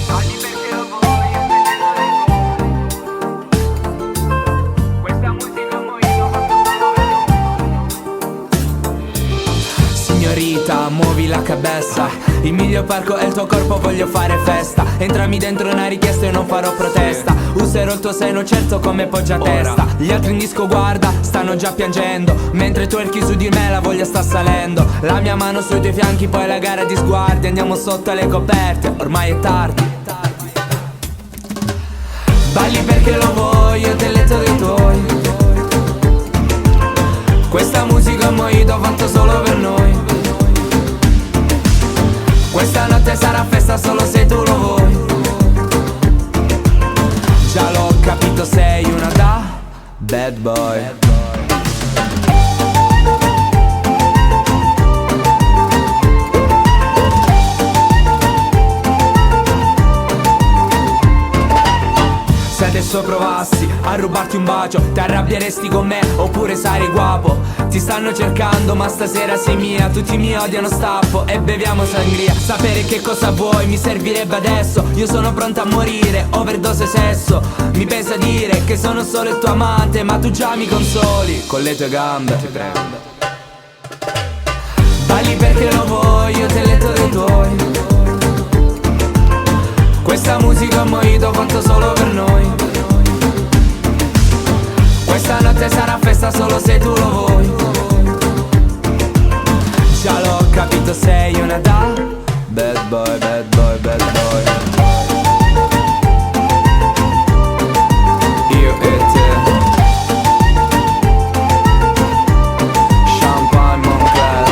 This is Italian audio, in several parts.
Balli perché lo voglio, te ne dovevo. Questa musica mojito fatto solo per noi. Signorita, muovi la cabeza. Il mio parco è il tuo corpo, voglio fare festa. Entrami dentro una richiesta e non farò protesta. Userò il tuo seno, certo come poggiatesta. Gli altri in disco, guarda, stanno già piangendo. Mentre twerki su di me la voglia sta salendo. La mia mano sui tuoi fianchi, poi la gara di sguardi. Andiamo sotto le coperte, ormai è tardi. Balli perché lo voglio, del letto dei tuoi. Questa musica è mojito fatto solo per noi. Questa notte sarà festa solo se tu lo vuoi. Già l'ho capito, sei una da bad boy. Se adesso provassi a rubarti un bacio, ti arrabbieresti con me oppure sarei guapo? Ti stanno cercando ma stasera sei mia. Tutti mi odiano, stappo e beviamo sangria. Sapere che cosa vuoi mi servirebbe adesso. Io sono pronta a morire, overdose sesso. Mi pensa dire che sono solo il tuo amante, ma tu già mi consoli con le tue gambe. Ti prego. Balli perché lo voglio, del letto dei tuoi. Questa musica è mojito fatto solo per noi. Questa notte sarà festa solo se tu lo vuoi. Già l'ho capito, sei una da bad boy, bad boy, bad boy. Io e te. Champagne Moncler.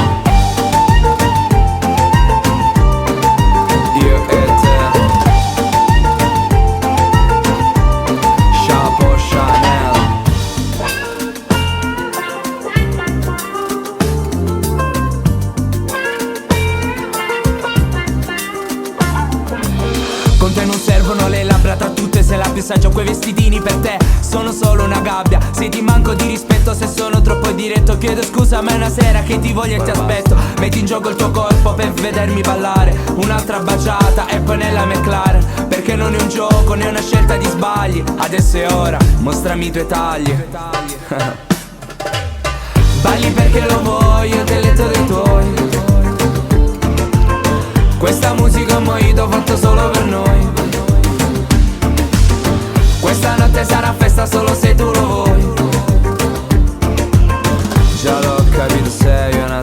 Io e te. Chapeau Chanel. Con te non servono le labbra tutte, se la più saggio quei vestitini per te sono solo una gabbia. Se ti manco di rispetto, se sono troppo diretto, chiedo scusa ma è una sera che ti voglio e ti aspetto. Metti in gioco il tuo corpo per vedermi ballare. Un'altra baciata e poi nella McLaren. Perché non è un gioco né una scelta di sbagli. Adesso è ora, mostrami i tuoi tagli. Balli perché lo voglio, del letto dei tuoi. Questa musica è mojito fatto solo per noi. Questa notte sarà festa solo se tu lo vuoi. Già l'ho capito, sei una